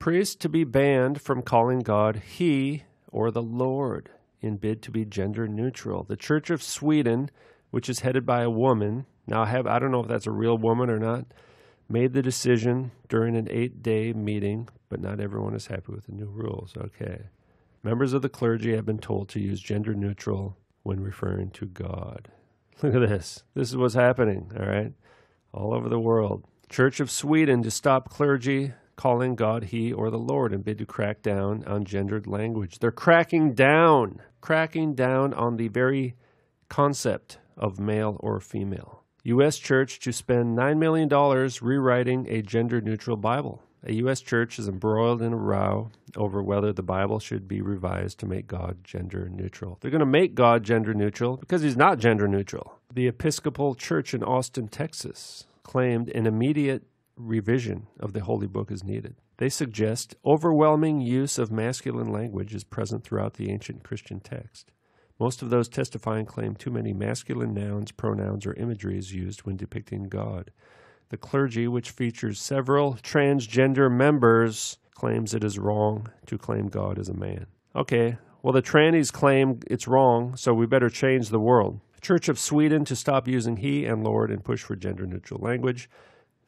Priests to be banned from calling God He or the Lord in bid to be gender neutral. The Church of Sweden, which is headed by a woman, now I don't know if that's a real woman or not, made the decision during an 8-day meeting, but not everyone is happy with the new rules. Okay. Members of the clergy have been told to use gender neutral when referring to God. Look at this. This is what's happening, all right? All over the world. Church of Sweden to stop clergy calling God He or the Lord and bid to crack down on gendered language. They're cracking down on the very concept of male or female. U.S. church to spend $9 million rewriting a gender-neutral Bible. A U.S. church is embroiled in a row over whether the Bible should be revised to make God gender-neutral. They're going to make God gender-neutral because He's not gender-neutral. The Episcopal Church in Austin, Texas, claimed an immediate revision of the Holy Book is needed. They suggest overwhelming use of masculine language is present throughout the ancient Christian text. Most of those testifying claim too many masculine nouns, pronouns, or imagery is used when depicting God. The clergy, which features several transgender members, claims it is wrong to claim God as a man. Okay, well, the trannies claim it's wrong, so we better change the world. Church of Sweden to stop using He and Lord and push for gender-neutral language.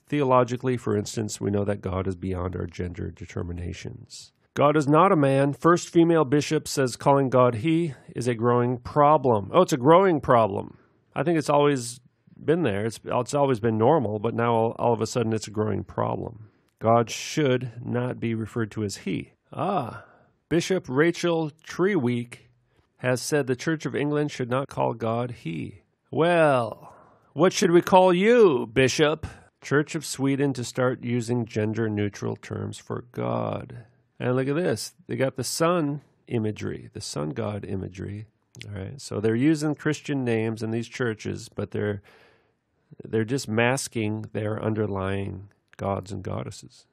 Theologically, for instance, we know that God is beyond our gender determinations. God is not a man. First female bishop says calling God He is a growing problem. Oh, it's a growing problem. I think it's always been there. It's always been normal, but now all of a sudden it's a growing problem. God should not be referred to as He. Bishop Rachel Treweek has said the Church of England should not call God He. Well, what should we call you, Bishop? Church of Sweden to start using gender-neutral terms for God. And look at this. They got the sun imagery, the sun god imagery. All right. So they're using Christian names in these churches, but they're just masking their underlying gods and goddesses.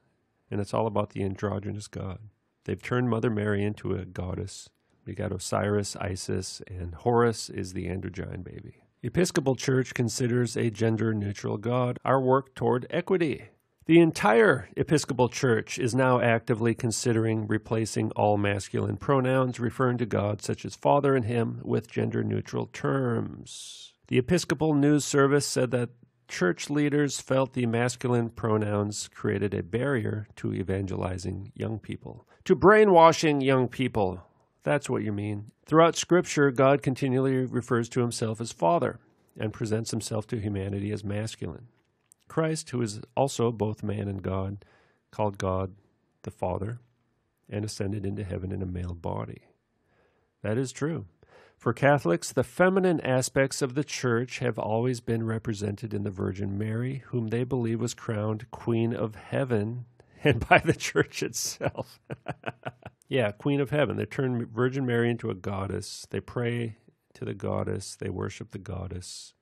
And it's all about the androgynous God. They've turned Mother Mary into a goddess. We got Osiris, Isis, and Horus is the androgyne baby. The Episcopal Church considers a gender-neutral God our work toward equity. The entire Episcopal Church is now actively considering replacing all masculine pronouns referring to God, such as Father and Him, with gender-neutral terms. The Episcopal News Service said that church leaders felt the masculine pronouns created a barrier to evangelizing young people, to brainwashing young people. That's what you mean. Throughout Scripture, God continually refers to Himself as Father and presents Himself to humanity as masculine. Christ, who is also both man and God, called God the Father and ascended into heaven in a male body. That is true. For Catholics, the feminine aspects of the Church have always been represented in the Virgin Mary, whom they believe was crowned Queen of Heaven, and by the Church itself. Yeah, Queen of Heaven. They turn Virgin Mary into a goddess. They pray to the goddess. They worship the goddess.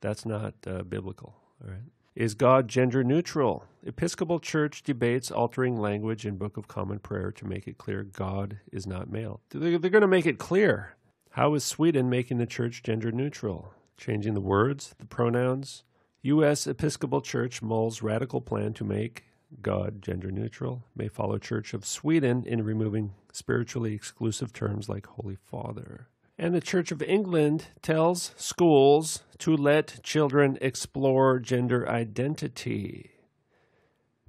That's not biblical, all right? Is God gender neutral? Episcopal Church debates altering language in Book of Common Prayer to make it clear God is not male. They're going to make it clear. How is Sweden making the church gender neutral? Changing the words, the pronouns? U.S. Episcopal Church mulls radical plan to make God gender neutral. May follow Church of Sweden in removing spiritually exclusive terms like Holy Father. And the Church of England tells schools to let children explore gender identity.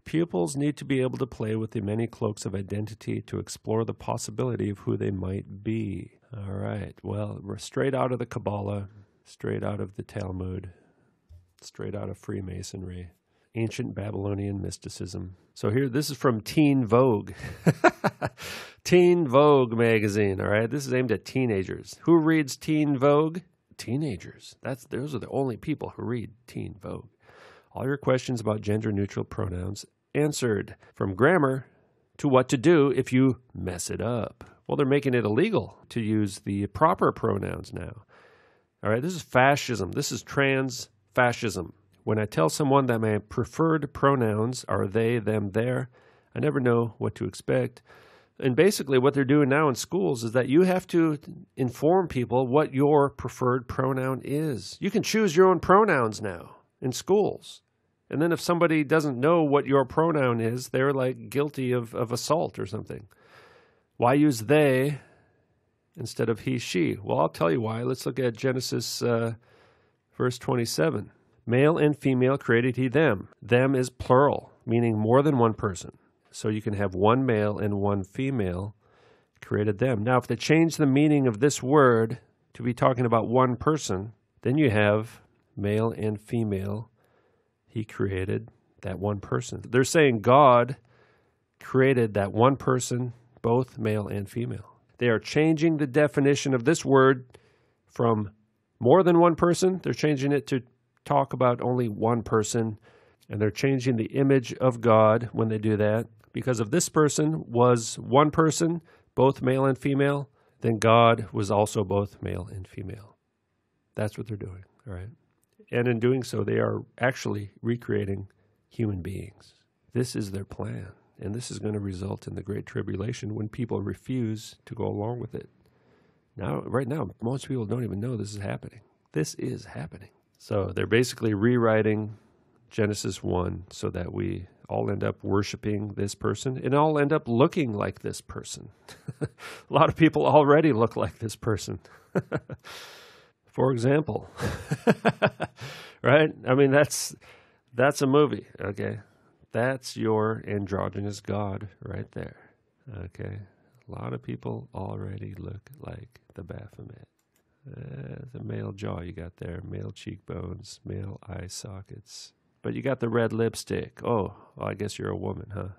Pupils need to be able to play with the many cloaks of identity to explore the possibility of who they might be. All right, well, we're straight out of the Kabbalah, straight out of the Talmud, straight out of Freemasonry, ancient Babylonian mysticism. So here, this is from Teen Vogue. Teen Vogue magazine, all right? This is aimed at teenagers. Who reads Teen Vogue? Teenagers. Those are the only people who read Teen Vogue. All your questions about gender-neutral pronouns answered, from grammar to what to do if you mess it up. Well, they're making it illegal to use the proper pronouns now. All right, this is fascism. This is trans fascism. When I tell someone that my preferred pronouns are they, them, their, I never know what to expect. And basically what they're doing now in schools is that you have to inform people what your preferred pronoun is. You can choose your own pronouns now in schools. And then if somebody doesn't know what your pronoun is, they're like guilty of assault or something. Why use they instead of he, she? Well, I'll tell you why. Let's look at Genesis verse 27. Male and female created he them. Them is plural, meaning more than one person. So you can have one male and one female created them. Now, if they change the meaning of this word to be talking about one person, then you have male and female. He created that one person. They're saying God created that one person, both male and female. They are changing the definition of this word from more than one person. They're changing it to talk about only one person. And they're changing the image of God when they do that. Because if this person was one person, both male and female, then God was also both male and female. That's what they're doing, all right? And in doing so, they are actually recreating human beings. This is their plan, and this is going to result in the Great Tribulation when people refuse to go along with it. Now, right now, most people don't even know this is happening. This is happening. So they're basically rewriting Genesis 1 so that we all end up worshiping this person and all end up looking like this person. A lot of people already look like this person. For example, right? I mean, that's a movie, okay? That's your androgynous God right there, okay? A lot of people already look like the Baphomet. The male jaw you got there, male cheekbones, male eye sockets. But you got the red lipstick. Oh, I guess you're a woman, huh?